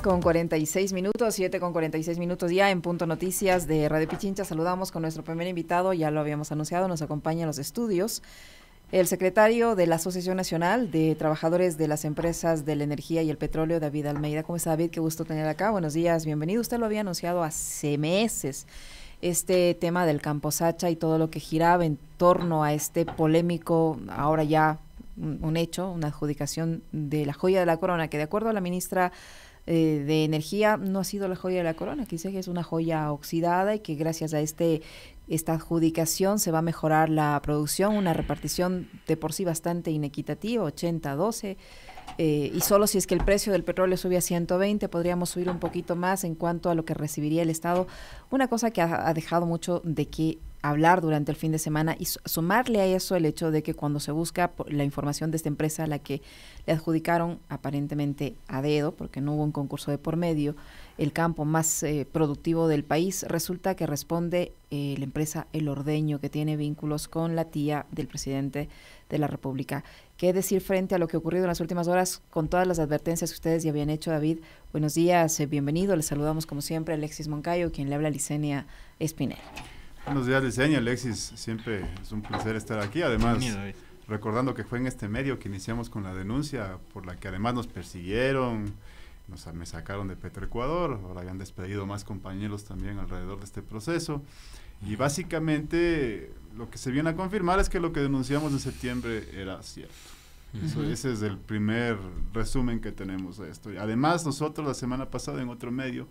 Con 46 minutos, 7 con 46 minutos ya en Punto Noticias de Radio Pichincha. Saludamos con nuestro primer invitado, ya lo habíamos anunciado, nos acompaña en los estudios el secretario de la Asociación Nacional de Trabajadores de las Empresas de la Energía y el Petróleo, David Almeida. ¿Cómo está, David? Qué gusto tener acá. Buenos días, bienvenido. Usted lo había anunciado hace meses, este tema del Campo Sacha y todo lo que giraba en torno a este polémico, ahora ya un hecho, una adjudicación de la joya de la corona, que de acuerdo a la ministra de Energía no ha sido la joya de la corona, que dice que es una joya oxidada y que gracias a esta adjudicación se va a mejorar la producción, una repartición de por sí bastante inequitativa, 80-12, y solo si es que el precio del petróleo sube a 120 podríamos subir un poquito más en cuanto a lo que recibiría el Estado, una cosa que ha dejado mucho de qué hablar durante el fin de semana, y sumarle a eso el hecho de que cuando se busca la información de esta empresa a la que le adjudicaron aparentemente a dedo, porque no hubo un concurso de por medio, el campo más productivo del país, resulta que responde la empresa El Ordeño, que tiene vínculos con la tía del presidente de la República. ¿Qué decir frente a lo que ha ocurrido en las últimas horas con todas las advertencias que ustedes ya habían hecho, David? Buenos días, bienvenido, les saludamos como siempre Alexis Moncayo, quien le habla a Licenia Espinel. Buenos días, Licenia. Alexis, siempre es un placer estar aquí. Además, recordando que fue en este medio que iniciamos con la denuncia, por la que además nos persiguieron, me sacaron de Petroecuador, ahora habían despedido más compañeros también alrededor de este proceso. Y básicamente lo que se viene a confirmar es que lo que denunciamos en septiembre era cierto. Ese es el primer resumen que tenemos de esto. Y además, nosotros la semana pasada en otro medio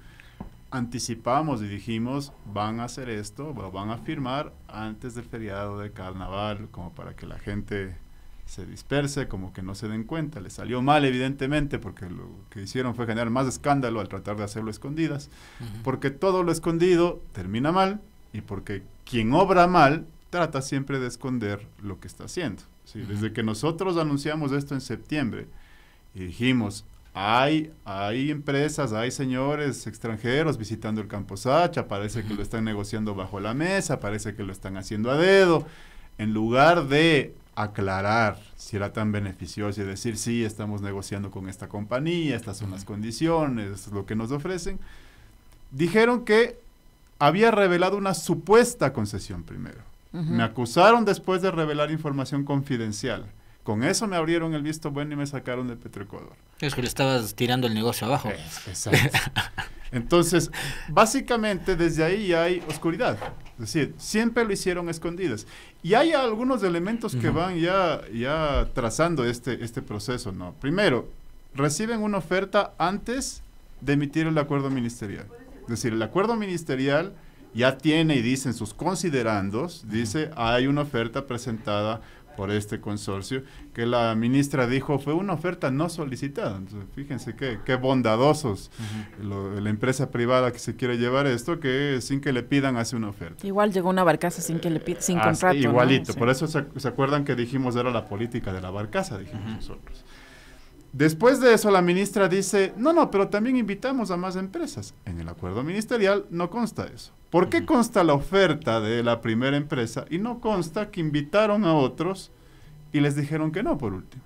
anticipamos y dijimos, van a hacer esto, lo van a firmar antes del feriado de carnaval, como para que la gente se disperse, como que no se den cuenta. Les salió mal, evidentemente, porque lo que hicieron fue generar más escándalo al tratar de hacerlo escondidas, porque todo lo escondido termina mal, y porque quien obra mal trata siempre de esconder lo que está haciendo. ¿Sí? Desde que nosotros anunciamos esto en septiembre, y dijimos, hay empresas, hay señores extranjeros visitando el Campo Sacha, parece que lo están negociando bajo la mesa, parece que lo están haciendo a dedo, en lugar de aclarar si era tan beneficioso y decir, sí, estamos negociando con esta compañía, estas son las condiciones, esto es lo que nos ofrecen, dijeron que había revelado una supuesta concesión primero. Me acusaron después de revelar información confidencial. Con eso me abrieron el visto bueno y me sacaron de Petroecuador. Es que le estabas tirando el negocio abajo. Exacto. Entonces, básicamente desde ahí ya hay oscuridad. Es decir, siempre lo hicieron escondidas. Y hay algunos elementos que van ya trazando este proceso, ¿no? Primero, reciben una oferta antes de emitir el acuerdo ministerial. Es decir, el acuerdo ministerial ya tiene y dicen sus considerandos, dice, hay una oferta presentada por este consorcio, que la ministra dijo fue una oferta no solicitada. Entonces, fíjense qué bondadosos la empresa privada que se quiere llevar esto, que sin que le pidan hace una oferta. Igual llegó una barcaza sin que le sin contrato. Igualito, ¿no? Por eso se acuerdan que dijimos era la política de la barcaza, dijimos nosotros. Después de eso la ministra dice, no, pero también invitamos a más empresas. En el acuerdo ministerial no consta eso. ¿Por qué consta la oferta de la primera empresa y no consta que invitaron a otros y les dijeron que no por último?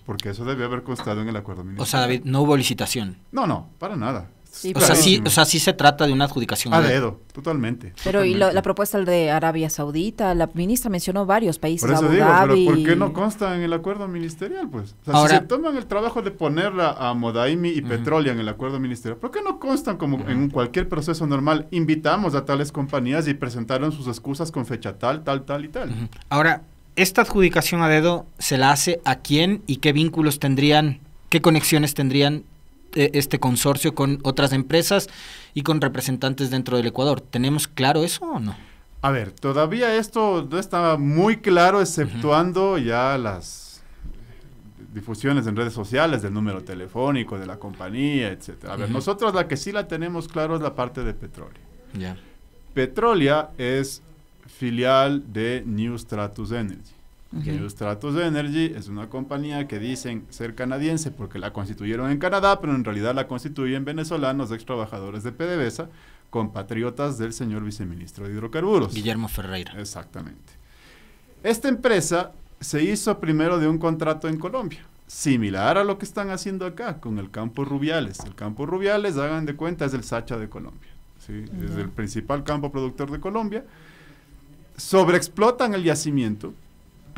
Porque eso debe haber constado en el acuerdo ministerial. O sea, David, no hubo licitación. No, para nada. Sí, o sea, sí se trata de una adjudicación. A dedo, totalmente. Pero totalmente. ¿y la propuesta de Arabia Saudita? La ministra mencionó varios países. Por eso Abu digo, Dhabi. pero ¿por qué no consta en el acuerdo ministerial? Pues? O sea, ahora, si se toman el trabajo de ponerla a Modaimi y Petrolia en el acuerdo ministerial, ¿por qué no constan como en cualquier proceso normal? Invitamos a tales compañías y presentaron sus excusas con fecha tal y tal. Ahora, ¿esta adjudicación a dedo se la hace a quién y qué vínculos tendrían, qué conexiones tendrían este consorcio con otras empresas y con representantes dentro del Ecuador? ¿Tenemos claro eso o no? A ver, todavía esto no está muy claro, exceptuando ya las difusiones en redes sociales del número telefónico de la compañía, etcétera. A ver, nosotros la que sí la tenemos claro es la parte de Petrolia. Petrolia es filial de New Stratus Energy. New Stratus Energy es una compañía que dicen ser canadiense porque la constituyeron en Canadá, pero en realidad la constituyen venezolanos, ex trabajadores de PDVSA, compatriotas del señor viceministro de Hidrocarburos. Guillermo Ferreira. Exactamente. Esta empresa se hizo primero de un contrato en Colombia. similar a lo que están haciendo acá con el campo Rubiales. El campo Rubiales, hagan de cuenta, es el Sacha de Colombia, ¿sí? Es el principal campo productor de Colombia. Sobreexplotan el yacimiento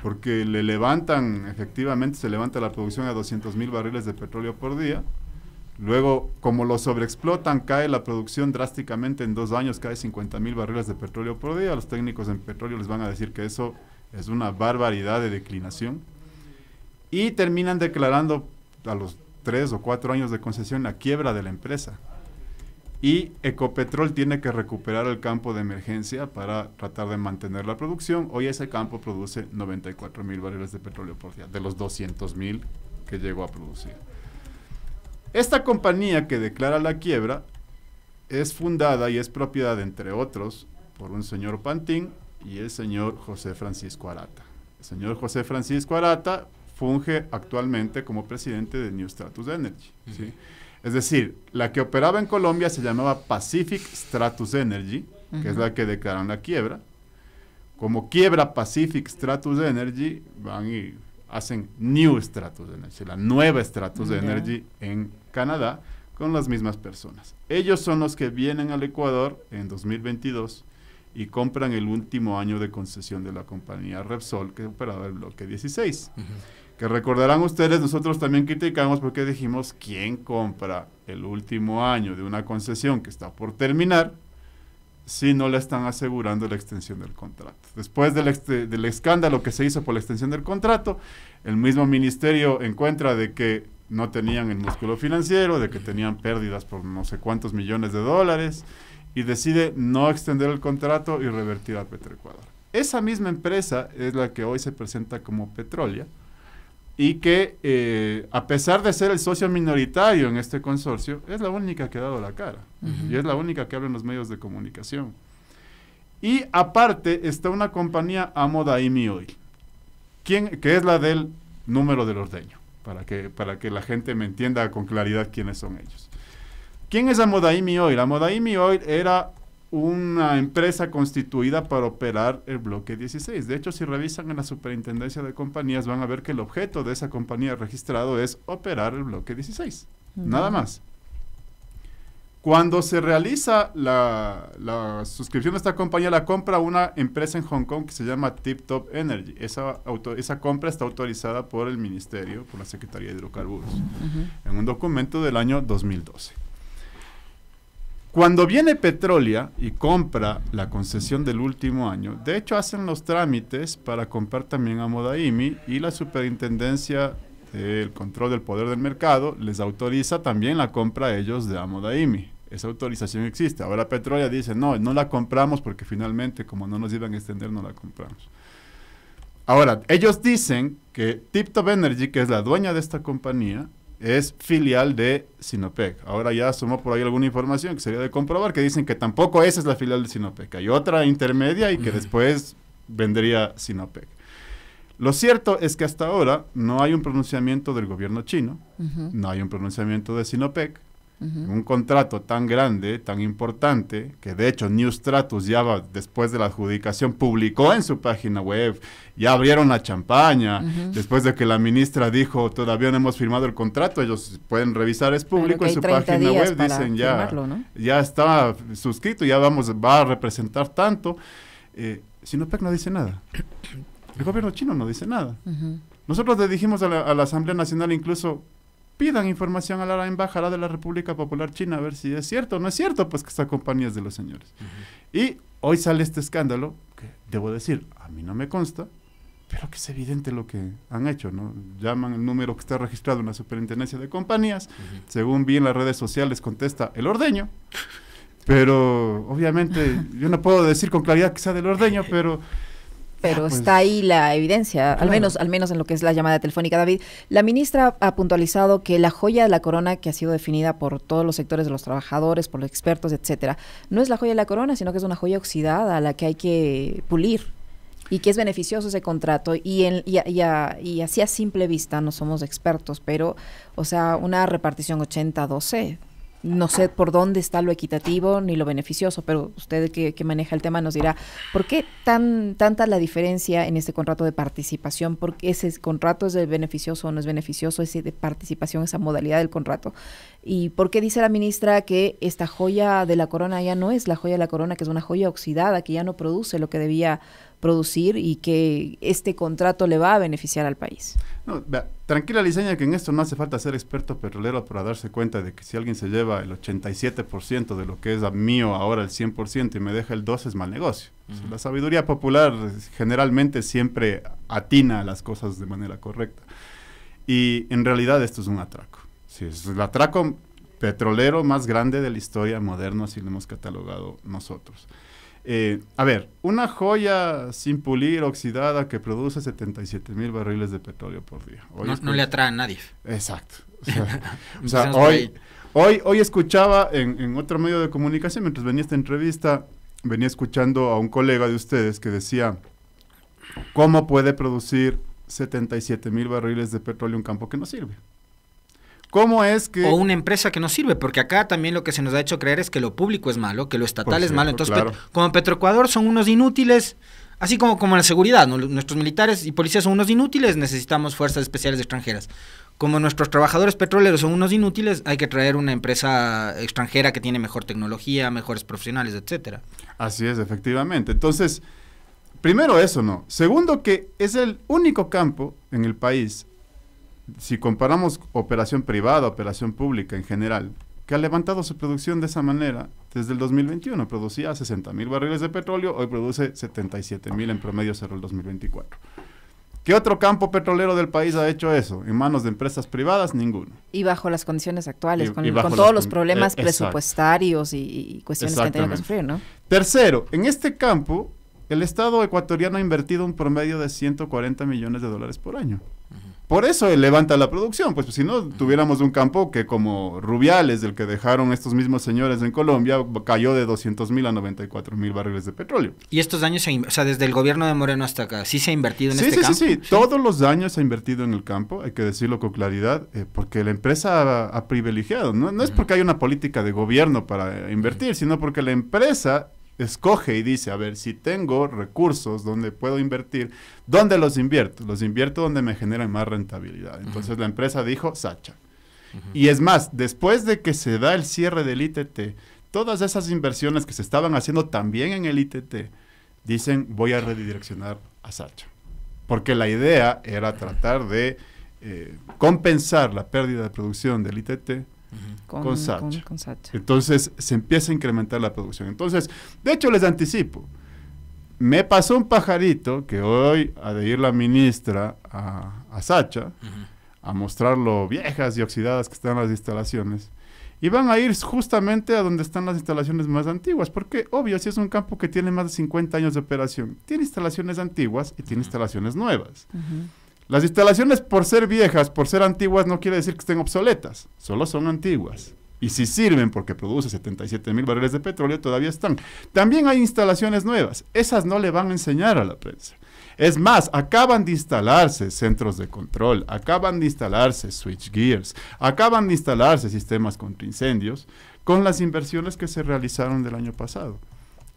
porque le levantan, efectivamente se levanta la producción a 200,000 barriles de petróleo por día. Luego, como lo sobreexplotan, cae la producción drásticamente. En 2 años cae 50,000 barriles de petróleo por día. Los técnicos en petróleo les van a decir que eso es una barbaridad de declinación. Y terminan declarando a los 3 o 4 años de concesión la quiebra de la empresa. Y Ecopetrol tiene que recuperar el campo de emergencia para tratar de mantener la producción. Hoy ese campo produce 94,000 barriles de petróleo por día, de los 200,000 que llegó a producir. Esta compañía que declara la quiebra es fundada y es propiedad, entre otros, por un señor Pantín y el señor José Francisco Arata. El señor José Francisco Arata funge actualmente como presidente de New Stratus Energy, ¿sí? Es decir, la que operaba en Colombia se llamaba Pacific Stratus Energy, que es la que declaran la quiebra. Como quiebra Pacific Stratus Energy, van y hacen New Stratus Energy, la nueva Stratus Energy en Canadá, con las mismas personas. Ellos son los que vienen al Ecuador en 2022 y compran el último año de concesión de la compañía Repsol, que operaba el bloque 16. Que recordarán ustedes, nosotros también criticamos porque dijimos, ¿quién compra el último año de una concesión que está por terminar si no le están asegurando la extensión del contrato? Después del escándalo que se hizo por la extensión del contrato, el mismo ministerio encuentra de que no tenían el músculo financiero, de que tenían pérdidas por no sé cuántos millones de dólares, y decide no extender el contrato y revertir a Petroecuador. Esa misma empresa es la que hoy se presenta como Petrolia, y que a pesar de ser el socio minoritario en este consorcio, es la única que ha dado la cara, y es la única que habla en los medios de comunicación. Y aparte está una compañía Amodaimi Oil, que es la del número del ordeño, para que la gente me entienda con claridad quiénes son ellos. ¿Quién es Amodaimi Oil? Amodaimi Oil era una empresa constituida para operar el bloque 16. De hecho, si revisan en la Superintendencia de Compañías, van a ver que el objeto de esa compañía registrado es operar el bloque 16. Nada más. Cuando se realiza la suscripción de esta compañía, la compra una empresa en Hong Kong que se llama Tip Top Energy. Esa compra está autorizada por el Ministerio, por la Secretaría de Hidrocarburos, en un documento del año 2012. Cuando viene Petrolia y compra la concesión del último año, de hecho hacen los trámites para comprar también a Amodaimi, y la Superintendencia del Control del Poder del Mercado les autoriza también la compra a ellos de Amodaimi. Esa autorización existe. Ahora Petrolia dice, no la compramos porque finalmente, como no nos iban a extender, no la compramos. Ahora, ellos dicen que Tip Top Energy, que es la dueña de esta compañía, es filial de Sinopec. Ahora ya asomó por ahí alguna información que sería de comprobar, que dicen que tampoco esa es la filial de Sinopec. Hay otra intermedia y que después vendría Sinopec. Lo cierto es que hasta ahora no hay un pronunciamiento del gobierno chino, no hay un pronunciamiento de Sinopec. Un contrato tan grande, tan importante, que de hecho New Stratus ya después de la adjudicación publicó en su página web, ya abrieron la champaña, después de que la ministra dijo, todavía no hemos firmado el contrato, ellos pueden revisar, es público, en su página web dicen ya está suscrito, ya va a representar tanto. Sinopec no dice nada, el gobierno chino no dice nada. Nosotros le dijimos a la Asamblea Nacional, incluso, pidan información a la Embajada de la República Popular China a ver si es cierto o no es cierto, pues que esta compañía es de los señores. Y hoy sale este escándalo, que debo decir, a mí no me consta, pero que es evidente lo que han hecho, ¿no? Llaman el número que está registrado en la Superintendencia de Compañías, según vi en las redes sociales contesta el ordeño, pero obviamente yo no puedo decir con claridad que sea del ordeño, pero pues, está ahí la evidencia, claro. al menos en lo que es la llamada telefónica. David, la ministra ha puntualizado que la joya de la corona, que ha sido definida por todos los sectores de los trabajadores, por los expertos, etcétera, no es la joya de la corona, sino que es una joya oxidada a la que hay que pulir, y que es beneficioso ese contrato, y así a simple vista no somos expertos, pero, o sea, una repartición 80-12 no sé por dónde está lo equitativo ni lo beneficioso, pero usted que maneja el tema nos dirá, ¿por qué tanta la diferencia en este contrato de participación? ¿Por qué ese contrato es beneficioso o no es beneficioso, ese de participación, esa modalidad del contrato? ¿Y por qué dice la ministra que esta joya de la corona ya no es la joya de la corona, que es una joya oxidada, que ya no produce lo que debía producir y que este contrato le va a beneficiar al país? No, tranquila, Liceña, que en esto no hace falta ser experto petrolero para darse cuenta de que si alguien se lleva el 87% de lo que es mío ahora el 100% y me deja el 2% es mal negocio. O sea, la sabiduría popular generalmente siempre atina a las cosas de manera correcta. Y en realidad esto es un atraco. Sí, es el atraco petrolero más grande de la historia moderna, así lo hemos catalogado nosotros. A ver, una joya sin pulir, oxidada, que produce 77,000 barriles de petróleo por día. No le atrae a nadie. Exacto. O sea, hoy escuchaba en otro medio de comunicación, mientras venía esta entrevista, venía escuchando a un colega de ustedes que decía, ¿cómo puede producir 77,000 barriles de petróleo un campo que no sirve? ¿Cómo es que...? O una empresa que no sirve, porque acá también lo que se nos ha hecho creer es que lo público es malo, que lo estatal es malo. Entonces, claro, como Petroecuador son unos inútiles, así como en la seguridad, ¿no? Nuestros militares y policías son unos inútiles, necesitamos fuerzas especiales extranjeras. Como nuestros trabajadores petroleros son unos inútiles, hay que traer una empresa extranjera que tiene mejor tecnología, mejores profesionales, etcétera. Así es, efectivamente. Entonces, primero eso, ¿no? Segundo, que es el único campo en el país, si comparamos operación privada, operación pública en general, que ha levantado su producción de esa manera desde el 2021. Producía 60,000 barriles de petróleo, hoy produce 77,000 en promedio cerró el 2024. ¿Qué otro campo petrolero del país ha hecho eso? En manos de empresas privadas, ninguno. Y bajo las condiciones actuales, con todos los problemas presupuestarios y cuestiones que han tenido que sufrir, ¿no? Tercero, en este campo, el Estado ecuatoriano ha invertido un promedio de 140 millones de dólares por año. Por eso levanta la producción, pues si no tuviéramos un campo que como Rubiales, del que dejaron estos mismos señores en Colombia, cayó de 200,000 a 94,000 barriles de petróleo. Y estos años, o sea, desde el gobierno de Moreno hasta acá, ¿sí se ha invertido en este campo? Sí, todos los años se ha invertido en el campo, hay que decirlo con claridad, porque la empresa ha privilegiado, no es porque hay una política de gobierno para invertir, sino porque la empresa escoge y dice, a ver, si tengo recursos donde puedo invertir, ¿dónde los invierto? Los invierto donde me generan más rentabilidad. Entonces la empresa dijo, Sacha. Y es más, después de que se da el cierre del ITT, todas esas inversiones que se estaban haciendo también en el ITT, dicen, voy a redireccionar a Sacha. Porque la idea era tratar de compensar la pérdida de producción del ITT con Sacha. Entonces se empieza a incrementar la producción. Entonces, de hecho les anticipo, me pasó un pajarito que hoy ha de ir la ministra a Sacha a mostrar lo viejas y oxidadas que están las instalaciones, y van a ir justamente a donde están las instalaciones más antiguas, porque obvio, si es un campo que tiene más de 50 años de operación, tiene instalaciones antiguas y tiene instalaciones nuevas. Las instalaciones, por ser viejas, por ser antiguas, no quiere decir que estén obsoletas, solo son antiguas. Y si sirven porque produce 77,000 barriles de petróleo, todavía están. También hay instalaciones nuevas, esas no le van a enseñar a la prensa. Es más, acaban de instalarse centros de control, acaban de instalarse switchgears, acaban de instalarse sistemas contra incendios, con las inversiones que se realizaron del año pasado.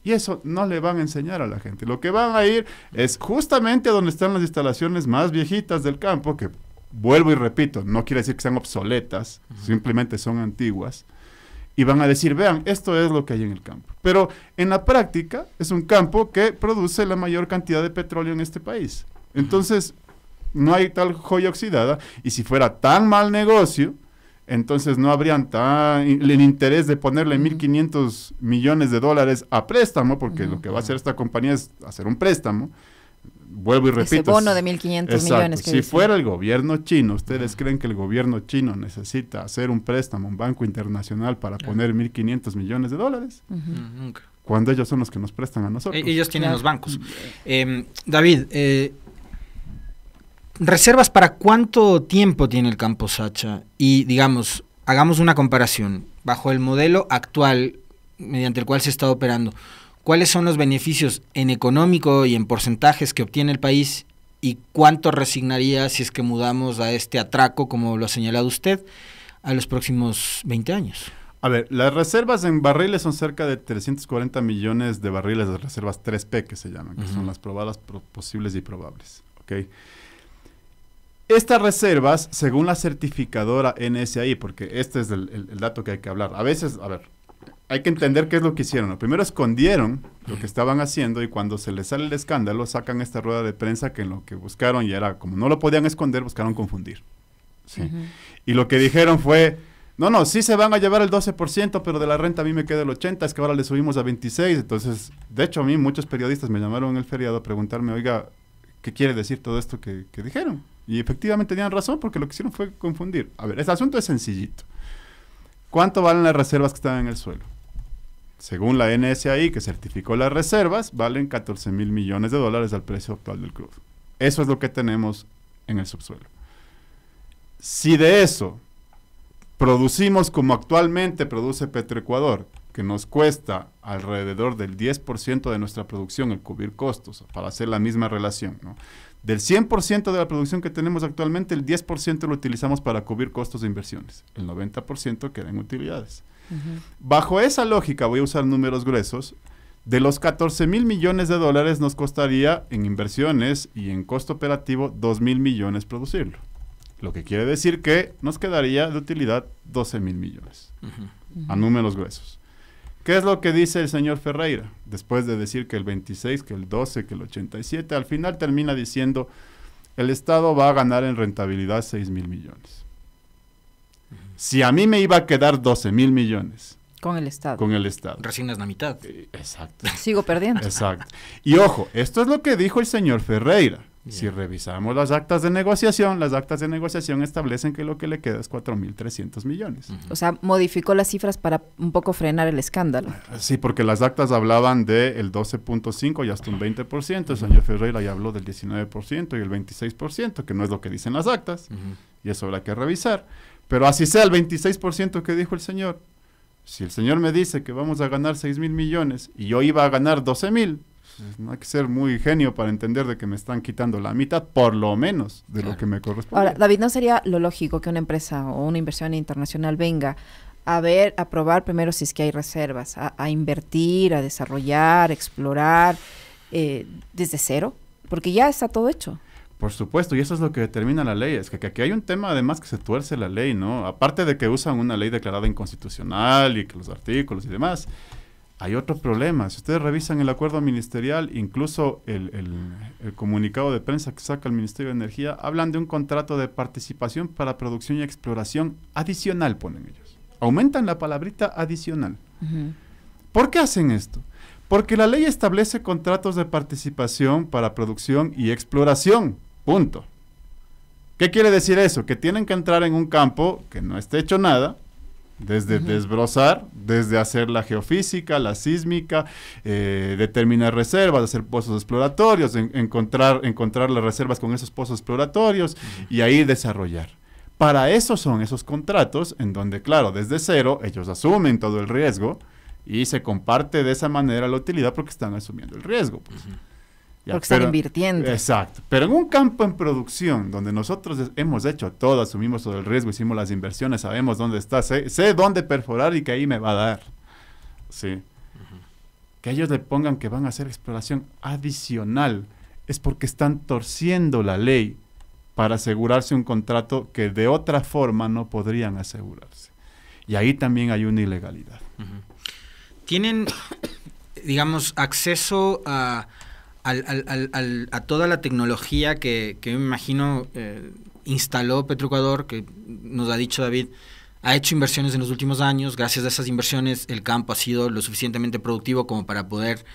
Y eso no le van a enseñar a la gente. Lo que van a ir es justamente a donde están las instalaciones más viejitas del campo, que vuelvo y repito, no quiere decir que sean obsoletas, simplemente son antiguas, y van a decir, vean, esto es lo que hay en el campo. Pero en la práctica es un campo que produce la mayor cantidad de petróleo en este país. Entonces, no hay tal joya oxidada, y si fuera tan mal negocio, entonces no habrían el interés de ponerle 1.500 millones de dólares a préstamo, porque lo que va a hacer esta compañía es hacer un préstamo. Vuelvo y repito. Ese bono de 1.500 millones. Si fuera el gobierno chino, ¿ustedes creen que el gobierno chino necesita hacer un préstamo, un banco internacional para poner 1.500 millones de dólares? Nunca. Cuando ellos son los que nos prestan a nosotros. Ellos tienen los bancos. David, ¿reservas para cuánto tiempo tiene el campo Sacha? Y digamos, hagamos una comparación. Bajo el modelo actual, mediante el cual se está operando, ¿cuáles son los beneficios en económico y en porcentajes que obtiene el país? ¿Y cuánto resignaría si es que mudamos a este atraco, como lo ha señalado usted, a los próximos 20 años? A ver, las reservas en barriles son cerca de 340 millones de barriles de reservas 3P que se llaman, que son las probadas, posibles y probables. ¿Okay? Estas reservas, según la certificadora NSAI, porque este es el dato que hay que hablar. A veces, a ver, hay que entender qué es lo que hicieron, ¿no? Primero escondieron lo que estaban haciendo y cuando se les sale el escándalo, sacan esta rueda de prensa que en lo que buscaron y era, como no lo podían esconder, buscaron confundir. ¿Sí? Y lo que dijeron fue... No, sí se van a llevar el 12%, pero de la renta a mí me queda el 80%, es que ahora le subimos a 26%. Entonces, de hecho, a mí muchos periodistas me llamaron en el feriado a preguntarme, oiga, ¿qué quiere decir todo esto que dijeron? Y efectivamente tenían razón, porque lo que hicieron fue confundir. A ver, este asunto es sencillito. ¿Cuánto valen las reservas que están en el suelo? Según la NSAI, que certificó las reservas, valen 14 mil millones de dólares al precio actual del crudo. Eso es lo que tenemos en el subsuelo. Si de eso... producimos como actualmente produce Petroecuador, que nos cuesta alrededor del 10% de nuestra producción el cubrir costos, para hacer la misma relación, ¿no? Del 100% de la producción que tenemos actualmente, el 10% lo utilizamos para cubrir costos de inversiones. El 90% queda en utilidades. Bajo esa lógica, voy a usar números gruesos, de los 14 mil millones de dólares nos costaría en inversiones y en costo operativo 2 mil millones producirlo. Lo que quiere decir que nos quedaría de utilidad 12 mil millones, a números gruesos. ¿Qué es lo que dice el señor Ferreira? Después de decir que el 26, que el 12, que el 87, al final termina diciendo, el Estado va a ganar en rentabilidad 6 mil millones. Si a mí me iba a quedar 12 mil millones. Con el Estado. Con el Estado. Resignas la mitad. Exacto. Sigo perdiendo. Exacto. Y ojo, esto es lo que dijo el señor Ferreira. Si revisamos las actas de negociación establecen que lo que le queda es 4.300 millones. O sea, modificó las cifras para un poco frenar el escándalo. Sí, porque las actas hablaban del 12.5 y hasta un 20%. El señor Ferreira ya habló del 19% y el 26%, que no es lo que dicen las actas. Y eso habrá que revisar. Pero así sea el 26% que dijo el señor. Si el señor me dice que vamos a ganar 6 mil millones y yo iba a ganar 12 mil, no hay que ser muy genio para entender de que me están quitando la mitad, por lo menos, de lo que me corresponde. Ahora, David, ¿no sería lo lógico que una empresa o una inversión internacional venga a probar primero si es que hay reservas, a invertir, a desarrollar, explorar desde cero? Porque ya está todo hecho. Por supuesto, y eso es lo que determina la ley, es que aquí hay un tema además que se tuerce la ley, ¿no? Aparte de que usan una ley declarada inconstitucional y que los artículos y demás, hay otro problema. Si ustedes revisan el acuerdo ministerial, incluso el comunicado de prensa que saca el Ministerio de Energía, hablan de un contrato de participación para producción y exploración adicional, ponen ellos. Aumentan la palabrita adicional. ¿Por qué hacen esto? Porque la ley establece contratos de participación para producción y exploración. Punto. ¿Qué quiere decir eso? Que tienen que entrar en un campo que no esté hecho nada, desde desbrozar, desde hacer la geofísica, la sísmica, determinar reservas, hacer pozos exploratorios, encontrar las reservas con esos pozos exploratorios y ahí desarrollar. Para eso son esos contratos en donde, claro, desde cero ellos asumen todo el riesgo y se comparte de esa manera la utilidad porque están asumiendo el riesgo. Pues. Ya, porque están invirtiendo. Exacto. Pero en un campo en producción donde nosotros hemos hecho todo, asumimos todo el riesgo, hicimos las inversiones, sabemos dónde está, sé dónde perforar y que ahí me va a dar. Sí. Que ellos le pongan que van a hacer exploración adicional es porque están torciendo la ley para asegurarse un contrato que de otra forma no podrían asegurarse. Y ahí también hay una ilegalidad. ¿Tienen, digamos, acceso a toda la tecnología que me imagino instaló Petroecuador, que nos ha dicho David, ha hecho inversiones en los últimos años? Gracias a esas inversiones el campo ha sido lo suficientemente productivo como para poder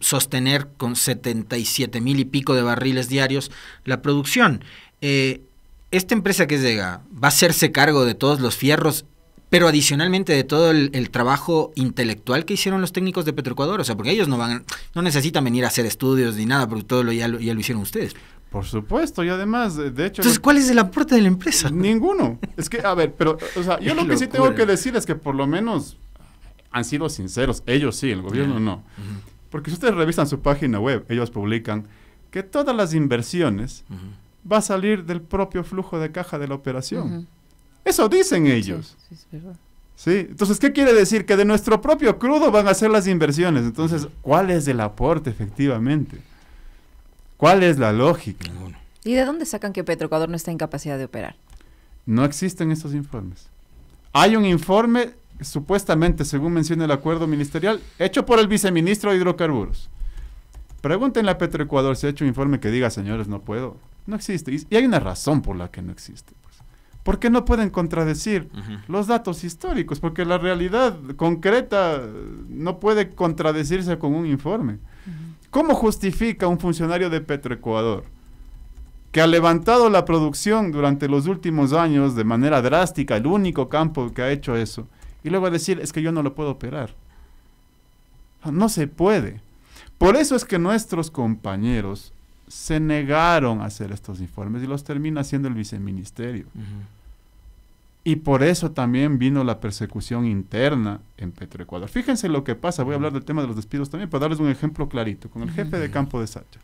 sostener con 77 mil y pico de barriles diarios la producción. Esta empresa que es Dega va a hacerse cargo de todos los fierros, pero adicionalmente de todo el trabajo intelectual que hicieron los técnicos de Petroecuador, o sea, porque ellos no necesitan venir a hacer estudios ni nada, porque todo ya lo hicieron ustedes. Por supuesto, y además, de hecho... Entonces, ¿cuál es el aporte de la empresa? Ninguno. Es que, a ver, pero, o sea, yo lo que sí tengo que decir es que por lo menos han sido sinceros. Ellos sí, el gobierno no. Porque si ustedes revisan su página web, ellos publican que todas las inversiones va a salir del propio flujo de caja de la operación. Eso dicen ellos. Sí, es verdad. ¿Sí? Entonces, ¿qué quiere decir? Que de nuestro propio crudo van a hacer las inversiones. Entonces, ¿cuál es el aporte efectivamente? ¿Cuál es la lógica? ¿Y de dónde sacan que Petroecuador no está en capacidad de operar? No existen estos informes. Hay un informe, supuestamente, según menciona el acuerdo ministerial, hecho por el viceministro de Hidrocarburos. Pregúntenle a Petroecuador si ha hecho un informe que diga, señores, no puedo. No existe. Y hay una razón por la que no existe. Porque no pueden contradecir los datos históricos, porque la realidad concreta no puede contradecirse con un informe. ¿Cómo justifica un funcionario de Petroecuador que ha levantado la producción durante los últimos años de manera drástica, el único campo que ha hecho eso, y luego decir, es que yo no lo puedo operar? No se puede. Por eso es que nuestros compañeros se negaron a hacer estos informes y los termina haciendo el viceministerio. Y por eso también vino la persecución interna en Petroecuador. Fíjense lo que pasa, voy a hablar del tema de los despidos también, para darles un ejemplo clarito, con el jefe de campo de Sacha.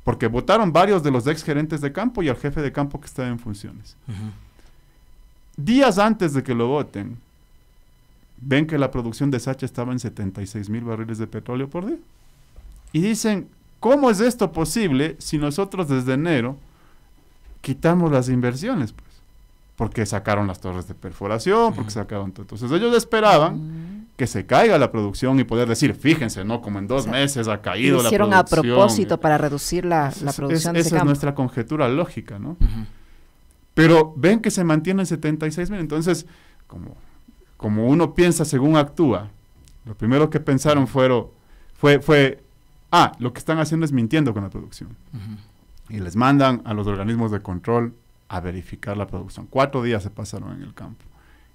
Porque votaron varios de los ex gerentes de campo y al jefe de campo que estaba en funciones. Días antes de que lo voten, ven que la producción de Sacha estaba en 76,000 barriles de petróleo por día. Y dicen, ¿cómo es esto posible si nosotros desde enero quitamos las inversiones? Pues, porque sacaron las torres de perforación, porque sacaron todo. Entonces ellos esperaban que se caiga la producción y poder decir, fíjense, ¿no? Como en 2 meses ha caído la producción. Hicieron a propósito para reducir la producción de ese Esa es nuestra conjetura lógica, ¿no? Pero ven que se mantiene en 76,000, entonces, como uno piensa según actúa, lo primero que pensaron fue, lo que están haciendo es mintiendo con la producción. Y les mandan a los organismos de control a verificar la producción. 4 días se pasaron en el campo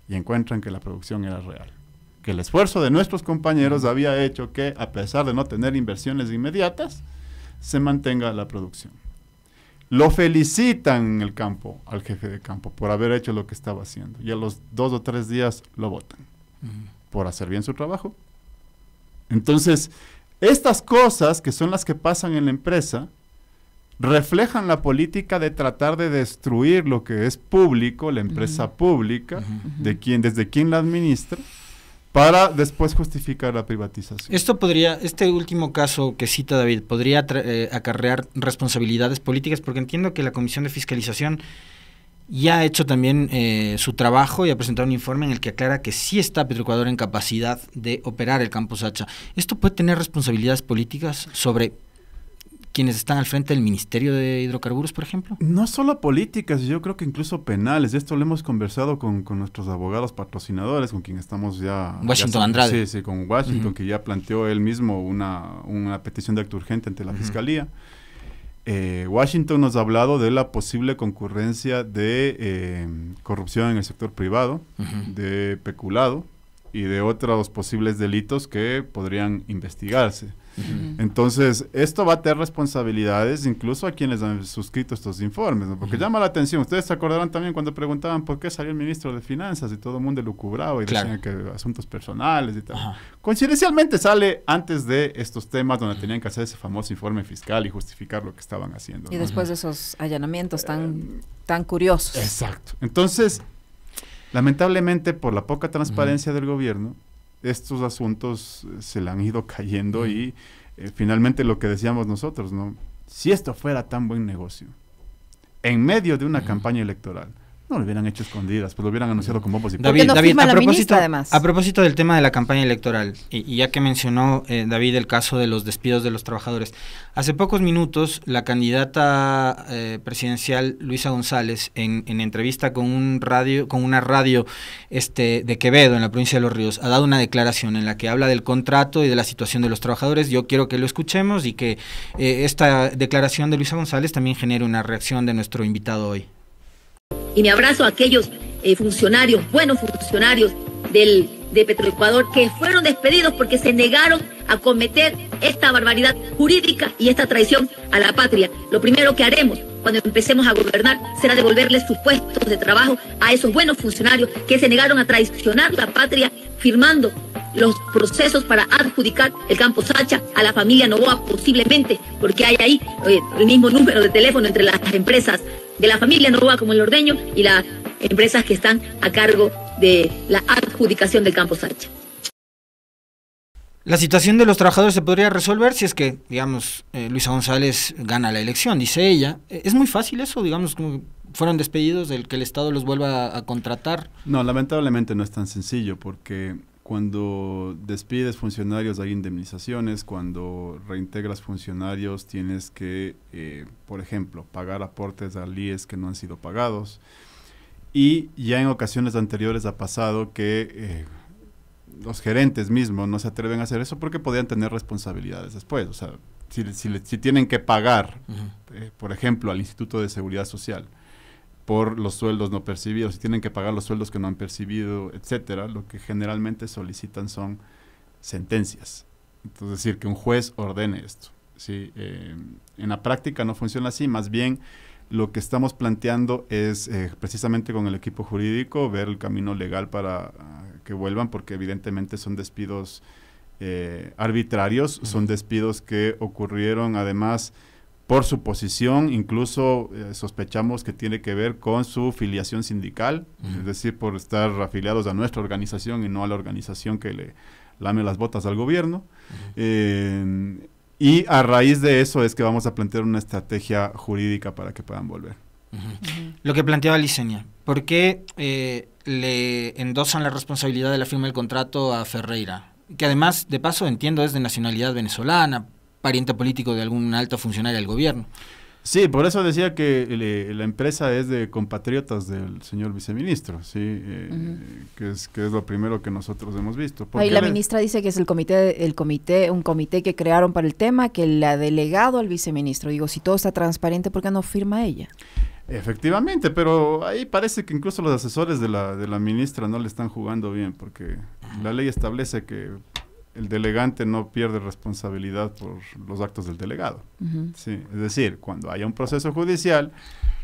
y encuentran que la producción era real. Que el esfuerzo de nuestros compañeros había hecho que, a pesar de no tener inversiones inmediatas, se mantenga la producción. Lo felicitan en el campo, al jefe de campo, por haber hecho lo que estaba haciendo. Y a los 2 o 3 días lo votan por hacer bien su trabajo. Entonces, estas cosas que son las que pasan en la empresa reflejan la política de tratar de destruir lo que es público, la empresa pública, desde quien la administra, para después justificar la privatización. Este último caso que cita David, podría acarrear responsabilidades políticas, porque entiendo que la Comisión de Fiscalización ya ha hecho también su trabajo y ha presentado un informe en el que aclara que sí está Petroecuador en capacidad de operar el campo Sacha. ¿Esto puede tener responsabilidades políticas sobre quienes están al frente del Ministerio de Hidrocarburos, por ejemplo? No solo políticas, yo creo que incluso penales. Esto lo hemos conversado con nuestros abogados patrocinadores, con quien estamos ya... Washington Andrade. Sí, con Washington, que ya planteó él mismo una petición de acto urgente ante la Fiscalía. Washington nos ha hablado de la posible concurrencia de corrupción en el sector privado, de peculado y de otros posibles delitos que podrían investigarse. Entonces, esto va a tener responsabilidades incluso a quienes han suscrito estos informes, ¿no? Porque llama la atención. Ustedes se acordarán también cuando preguntaban por qué salió el ministro de Finanzas y todo el mundo elucubraba y decían que asuntos personales y tal. Coincidencialmente sale antes de estos temas donde tenían que hacer ese famoso informe fiscal y justificar lo que estaban haciendo, ¿no? Y después de esos allanamientos tan curiosos. Exacto. Entonces, lamentablemente, por la poca transparencia del gobierno, estos asuntos se le han ido cayendo y finalmente lo que decíamos nosotros, ¿no? Si esto fuera tan buen negocio, en medio de una campaña electoral, no lo hubieran hecho escondidas, pues lo hubieran anunciado con bombos y David, no David, además. A propósito del tema de la campaña electoral, y ya que mencionó David el caso de los despidos de los trabajadores, hace pocos minutos la candidata presidencial Luisa González, en entrevista con una radio de Quevedo, en la provincia de Los Ríos, ha dado una declaración en la que habla del contrato y de la situación de los trabajadores. Yo quiero que lo escuchemos y que esta declaración de Luisa González también genere una reacción de nuestro invitado hoy. Y me abrazo a aquellos funcionarios, buenos funcionarios de Petroecuador que fueron despedidos porque se negaron a cometer esta barbaridad jurídica y esta traición a la patria. Lo primero que haremos cuando empecemos a gobernar será devolverles sus puestos de trabajo a esos buenos funcionarios que se negaron a traicionar la patria firmando los procesos para adjudicar el campo Sacha a la familia Noboa, posiblemente, porque hay ahí el mismo número de teléfono entre las empresas de la familia Noboa como el Ordeño y las empresas que están a cargo de la adjudicación del campo Sacha. La situación de los trabajadores se podría resolver si es que, digamos, Luisa González gana la elección, dice ella. ¿Es muy fácil eso, digamos, como fueron despedidos, del que el Estado los vuelva a contratar? No, lamentablemente no es tan sencillo, porque cuando despides funcionarios hay indemnizaciones, cuando reintegras funcionarios tienes que, por ejemplo, pagar aportes al IES que no han sido pagados, y ya en ocasiones anteriores ha pasado que los gerentes mismos no se atreven a hacer eso porque podrían tener responsabilidades después. O sea, si tienen que pagar, por ejemplo, al Instituto de Seguridad Social por los sueldos no percibidos, si tienen que pagar los sueldos que no han percibido, etcétera, lo que generalmente solicitan son sentencias. Entonces, es decir, que un juez ordene esto. ¿Sí? En la práctica no funciona así, más bien lo que estamos planteando es precisamente con el equipo jurídico ver el camino legal para que vuelvan, porque evidentemente son despidos arbitrarios, son despidos que ocurrieron además por su posición, incluso sospechamos que tiene que ver con su filiación sindical, es decir, por estar afiliados a nuestra organización y no a la organización que le lame las botas al gobierno. Y a raíz de eso es que vamos a plantear una estrategia jurídica para que puedan volver. Lo que planteaba Licenia, ¿por qué le endosan la responsabilidad de la firma del contrato a Ferreira? Que además, de paso, entiendo, es de nacionalidad venezolana, pariente político de algún alto funcionario del gobierno. Sí, por eso decía que la empresa es de compatriotas del señor viceministro, sí, que es lo primero que nosotros hemos visto. Ahí la ministra dice que es un comité que crearon para el tema, que le ha delegado al viceministro. Digo, si todo está transparente, ¿por qué no firma ella? Efectivamente, pero ahí parece que incluso los asesores de la ministra no le están jugando bien, porque la ley establece que el delegante no pierde responsabilidad por los actos del delegado. Sí, es decir, cuando haya un proceso judicial,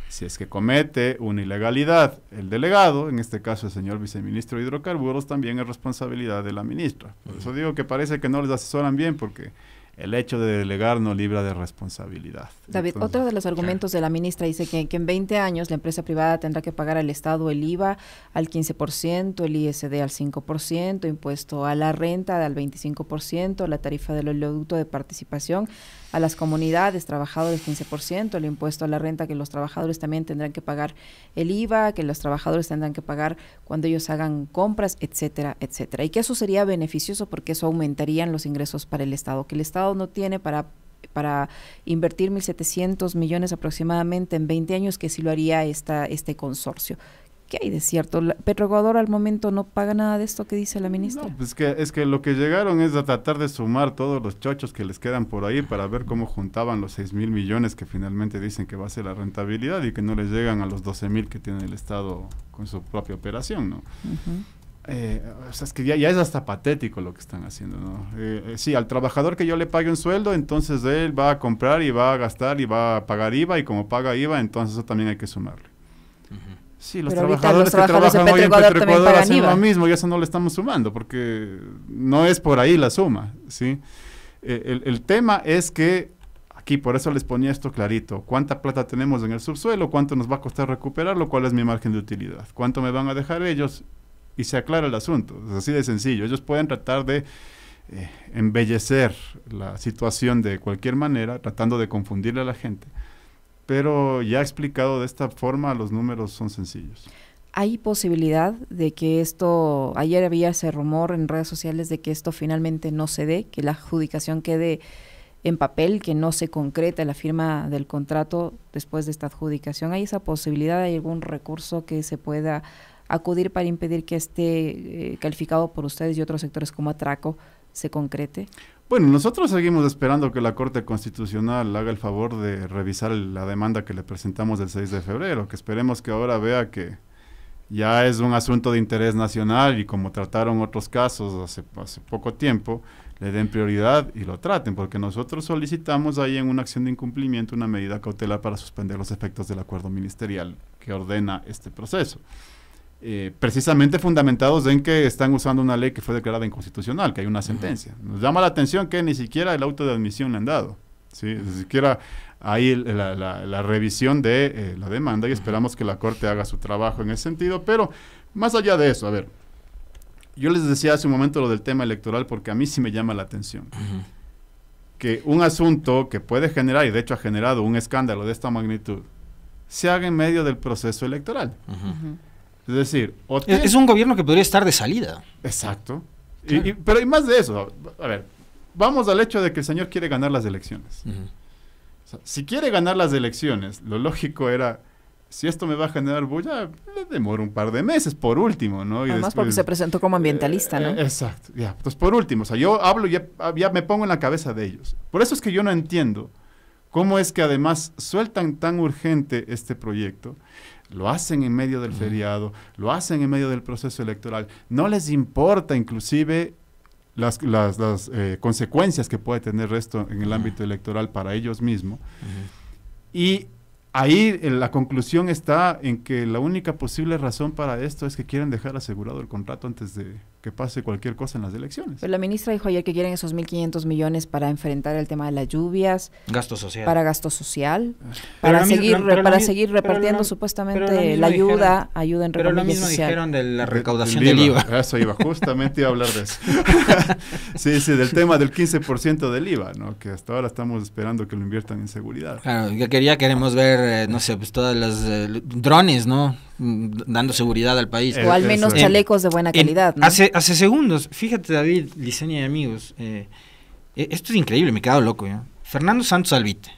si es que comete una ilegalidad el delegado, en este caso el señor viceministro de Hidrocarburos, también es responsabilidad de la ministra. Por eso digo que parece que no les asesoran bien, porque el hecho de delegar no libra de responsabilidad. David, entonces, otro de los argumentos de la ministra dice que en 20 años la empresa privada tendrá que pagar al Estado el IVA al 15%, el ISD al 5%, impuesto a la renta al 25%, la tarifa del oleoducto de participación a las comunidades, trabajadores 15%, el impuesto a la renta que los trabajadores también tendrán que pagar el IVA, que los trabajadores tendrán que pagar cuando ellos hagan compras, etcétera, etcétera. Y que eso sería beneficioso porque eso aumentarían los ingresos para el Estado, que el Estado no tiene para invertir 1.700 millones aproximadamente en 20 años, que sí lo haría este consorcio. ¿Qué hay de cierto? Petroecuador al momento no paga nada de esto que dice la ministra. No, pues es que lo que llegaron es a tratar de sumar todos los chochos que les quedan por ahí para ver cómo juntaban los 6.000 millones que finalmente dicen que va a ser la rentabilidad y que no les llegan a los 12.000 que tiene el Estado con su propia operación, ¿no? O sea, es que ya es hasta patético lo que están haciendo, ¿no? Sí, al trabajador que yo le pague un sueldo, entonces él va a comprar y va a gastar y va a pagar IVA, y como paga IVA, entonces eso también hay que sumarle. Sí, los trabajadores que trabajan hoy en Petroecuador hacen lo mismo y eso no le estamos sumando porque no es por ahí la suma, ¿sí? El tema es que aquí, por eso les ponía esto clarito, cuánta plata tenemos en el subsuelo, cuánto nos va a costar recuperarlo, cuál es mi margen de utilidad, cuánto me van a dejar ellos, y se aclara el asunto. Es así de sencillo. Ellos pueden tratar de embellecer la situación de cualquier manera, tratando de confundirle a la gente, pero ya explicado de esta forma, los números son sencillos. ¿Hay posibilidad de que esto, ayer había ese rumor en redes sociales de que esto finalmente no se dé, que la adjudicación quede en papel, que no se concrete la firma del contrato después de esta adjudicación? ¿Hay esa posibilidad? ¿Hay algún recurso que se pueda acudir para impedir que esté calificado por ustedes y otros sectores como atraco se concrete? Bueno, nosotros seguimos esperando que la Corte Constitucional haga el favor de revisar la demanda que le presentamos el 6 de febrero, que esperemos que ahora vea que ya es un asunto de interés nacional y como trataron otros casos hace poco tiempo, le den prioridad y lo traten, porque nosotros solicitamos ahí en una acción de incumplimiento una medida cautelar para suspender los efectos del acuerdo ministerial que ordena este proceso. Precisamente fundamentados en que están usando una ley que fue declarada inconstitucional, que hay una sentencia. Nos llama la atención que ni siquiera el auto de admisión le han dado, ¿sí? Ni siquiera hay la revisión de la demanda y esperamos que la Corte haga su trabajo en ese sentido, pero más allá de eso, a ver, yo les decía hace un momento lo del tema electoral porque a mí sí me llama la atención. Que un asunto que puede generar, y de hecho ha generado un escándalo de esta magnitud, se haga en medio del proceso electoral. Es decir, es un gobierno que podría estar de salida. Exacto. Claro. Pero y más de eso, a ver, vamos al hecho de que el señor quiere ganar las elecciones. O sea, si quiere ganar las elecciones, lo lógico era, si esto me va a generar bulla, le demoro un par de meses, por último, ¿no? Y además porque se presentó como ambientalista, ¿no? Exacto, ya. Entonces, por último, o sea, yo hablo, ya me pongo en la cabeza de ellos. Por eso es que yo no entiendo cómo es que además sueltan tan urgente este proyecto, lo hacen en medio del feriado, lo hacen en medio del proceso electoral, no les importa inclusive las consecuencias que puede tener esto en el ámbito electoral para ellos mismos. Y ahí la conclusión está en que la única posible razón para esto es que quieren dejar asegurado el contrato antes de que pase cualquier cosa en las elecciones. Pero la ministra dijo ayer que quieren esos 1.500 millones para enfrentar el tema de las lluvias. Gasto social. Para gasto social. Para seguir repartiendo supuestamente la ayuda entre comillas social. Pero lo mismo dijeron de la recaudación del IVA. Eso iba, justamente iba a hablar de eso. Sí, del tema del 15% del IVA, ¿no? Que hasta ahora estamos esperando que lo inviertan en seguridad. Claro, queremos ver, no sé, pues todas las drones, ¿no? Dando seguridad al país. O al menos chalecos de buena calidad, ¿no? Hace segundos, fíjate David, Liceña y amigos, esto es increíble, me he quedado loco. Fernando Santos Alvite,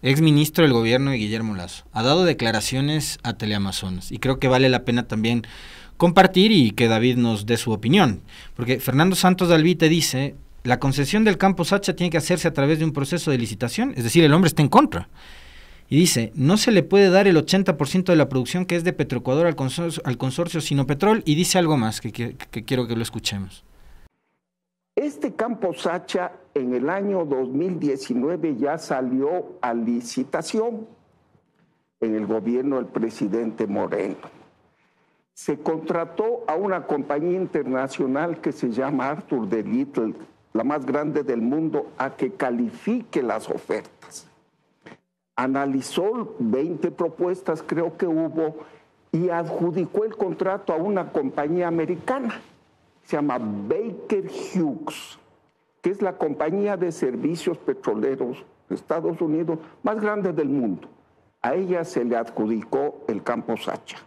ex ministro del gobierno de Guillermo Lasso, ha dado declaraciones a Teleamazonas y creo que vale la pena también compartir y que David nos dé su opinión, porque Fernando Santos Alvite dice, la concesión del campo Sacha tiene que hacerse a través de un proceso de licitación, es decir, el hombre está en contra. Y dice, no se le puede dar el 80% de la producción que es de Petroecuador al consorcio Sinopetrol, y dice algo más que quiero que lo escuchemos. Este campo Sacha en el año 2019 ya salió a licitación en el gobierno del presidente Moreno. Se contrató a una compañía internacional que se llama Arthur de Little, la más grande del mundo, a que califique las ofertas. Analizó 20 propuestas, creo que hubo, y adjudicó el contrato a una compañía americana, se llama Baker Hughes, que es la compañía de servicios petroleros de Estados Unidos más grande del mundo. A ella se le adjudicó el campo Sacha.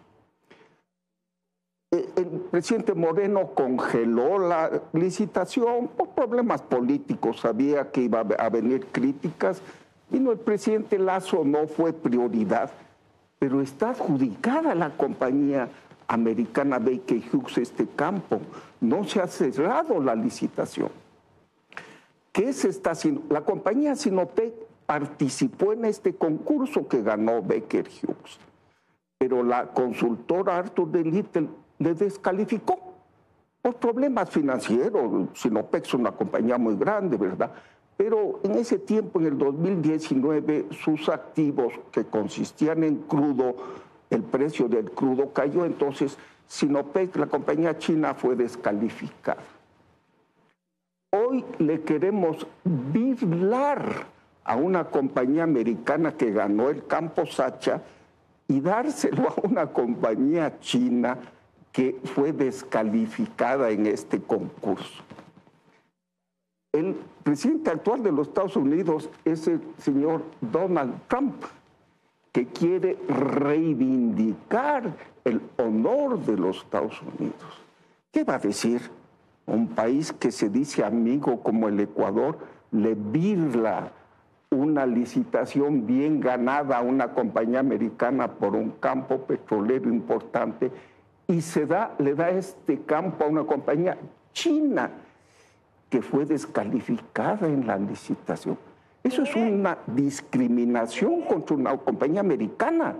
El presidente Moreno congeló la licitación por problemas políticos, sabía que iba a venir críticas. Vino el presidente Lasso, no fue prioridad, pero está adjudicada la compañía americana Baker Hughes este campo. No se ha cerrado la licitación. ¿Qué se está haciendo? La compañía Sinopec participó en este concurso que ganó Baker Hughes, pero la consultora Arthur de Little le descalificó por problemas financieros. Sinopec es una compañía muy grande, ¿verdad? Pero en ese tiempo, en el 2019, sus activos que consistían en crudo, el precio del crudo cayó, entonces Sinopec, la compañía china, fue descalificada. Hoy le queremos birlar a una compañía americana que ganó el campo Sacha y dárselo a una compañía china que fue descalificada en este concurso. El presidente actual de los Estados Unidos es el señor Donald Trump, que quiere reivindicar el honor de los Estados Unidos. ¿Qué va a decir? Un país que se dice amigo como el Ecuador le birla una licitación bien ganada a una compañía americana por un campo petrolero importante y le da este campo a una compañía china que fue descalificada en la licitación. Eso es una discriminación contra una compañía americana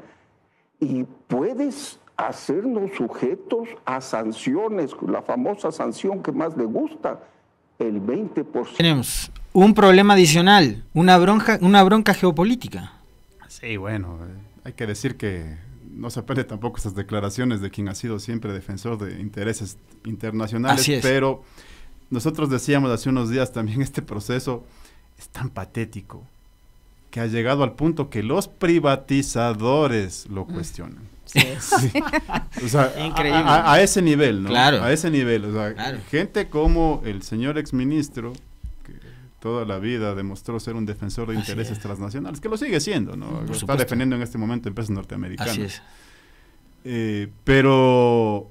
y puedes hacernos sujetos a sanciones, la famosa sanción que más le gusta, el 20%. Tenemos un problema adicional, una bronca geopolítica. Sí, bueno, hay que decir que no se aprende tampoco estas declaraciones de quien ha sido siempre defensor de intereses internacionales, pero nosotros decíamos hace unos días también, este proceso es tan patético que ha llegado al punto que los privatizadores lo cuestionan. Sí. Sí. O sea, increíble. A ese nivel, ¿no? Claro. A ese nivel, o sea, Claro. gente como el señor exministro, que toda la vida demostró ser un defensor de Así intereses es. transnacionales, que lo sigue siendo, ¿no? Por Está supuesto. defendiendo en este momento empresas norteamericanas. Así es. Pero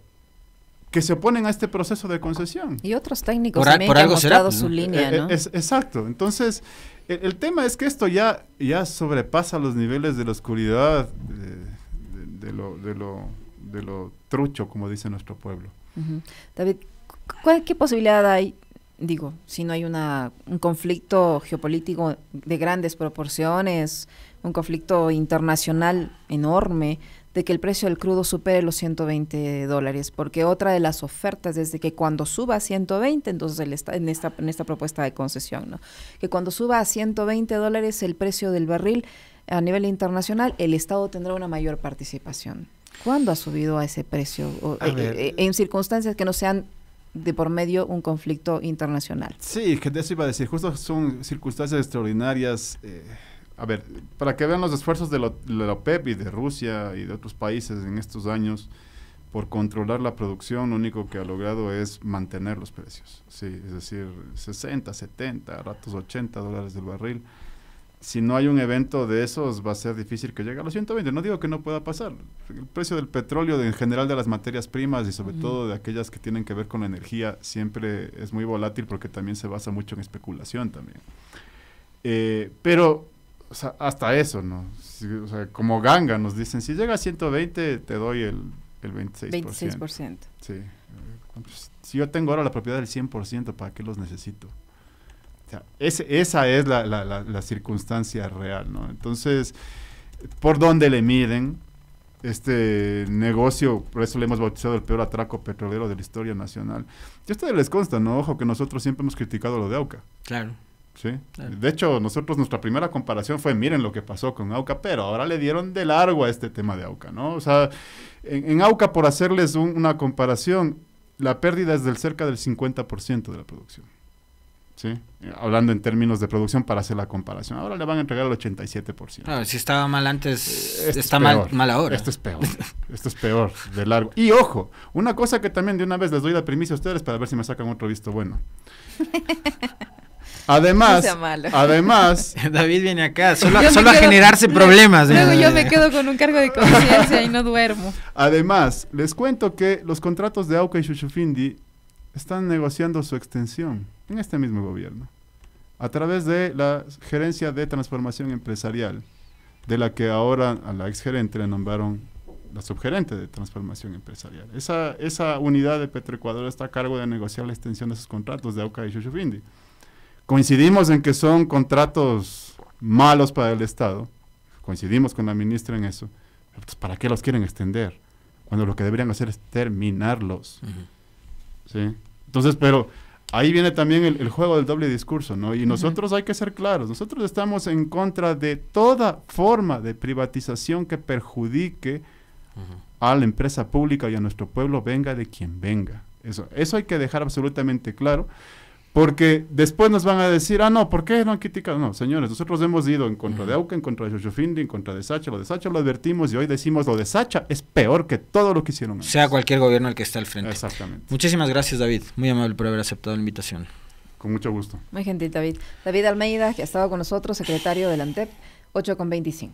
que se oponen a este proceso de concesión. Y otros técnicos Por también que han algo será, mostrado pues, su ¿no? línea, ¿no? Exacto. Entonces, el tema es que esto ya sobrepasa los niveles de la oscuridad, de lo trucho, como dice nuestro pueblo. Ujú. David, ¿qué posibilidad hay, digo, si no hay un conflicto geopolítico de grandes proporciones, un conflicto internacional enorme, de que el precio del crudo supere los $120? Porque otra de las ofertas es de que cuando suba a 120, entonces en esta propuesta de concesión, ¿no? Que cuando suba a $120 el precio del barril a nivel internacional, el Estado tendrá una mayor participación. ¿Cuándo ha subido a ese precio? En circunstancias que no sean de por medio un conflicto internacional. Sí, que de eso iba a decir. Justo son circunstancias extraordinarias. A ver, para que vean los esfuerzos de la OPEP y de Rusia y de otros países en estos años por controlar la producción, lo único que ha logrado es mantener los precios. Sí, es decir, 60, 70, a ratos $80 del barril. Si no hay un evento de esos, va a ser difícil que llegue a los 120. No digo que no pueda pasar. El precio del petróleo, en general de las materias primas y sobre todo de aquellas que tienen que ver con la energía, siempre es muy volátil porque también se basa mucho en especulación también. Pero, o sea, hasta eso, ¿no? O sea, como ganga nos dicen, si llega a 120 te doy el 26%. 26%. Sí. Si yo tengo ahora la propiedad del 100%, ¿para qué los necesito? O sea, esa es la circunstancia real, ¿no? Entonces, ¿por dónde le miden este negocio? Por eso le hemos bautizado el peor atraco petrolero de la historia nacional. Y a ustedes les consta, ¿no? Ojo, que nosotros siempre hemos criticado lo de Auca. Claro. ¿Sí? Claro. De hecho, nuestra primera comparación fue, miren lo que pasó con Auca, pero ahora le dieron de largo a este tema de Auca, ¿no? O sea, en Auca, por hacerles una comparación, la pérdida es del cerca del 50% de la producción. ¿Sí? Hablando en términos de producción para hacer la comparación. Ahora le van a entregar el 87%. Claro, si estaba mal antes, está mal ahora. Esto es peor. Esto es peor, de largo. Y ojo, una cosa que también de una vez les doy la primicia a ustedes para ver si me sacan otro visto bueno. Además, David viene acá solo a generarse problemas. Luego yo me quedo con un cargo de conciencia y no duermo. Además, les cuento que los contratos de Auca y Shushufindi están negociando su extensión en este mismo gobierno, a través de la Gerencia de Transformación Empresarial, de la que ahora a la exgerente le nombraron la subgerente de Transformación Empresarial. Esa unidad de Petroecuador está a cargo de negociar la extensión de esos contratos de Auca y Shushufindi. Coincidimos en que son contratos malos para el Estado, coincidimos con la ministra en eso, pero pues, ¿para qué los quieren extender? Cuando lo que deberían hacer es terminarlos. ¿Sí? Entonces, pero ahí viene también el juego del doble discurso, ¿no? Y nosotros hay que ser claros, nosotros estamos en contra de toda forma de privatización que perjudique a la empresa pública y a nuestro pueblo, venga de quien venga. Eso hay que dejar absolutamente claro, porque después nos van a decir, no, ¿por qué no han criticado? No, señores, nosotros hemos ido en contra de Auca, en contra de Shushufindi, en contra de Sacha. Lo de Sacha lo advertimos y hoy decimos lo de Sacha es peor que todo lo que hicieron antes. Sea cualquier gobierno el que esté al frente. Exactamente. Muchísimas gracias, David. Muy amable por haber aceptado la invitación. Con mucho gusto. Muy gentil, David. David Almeida, que ha estado con nosotros, secretario del ANTEP, 8:25.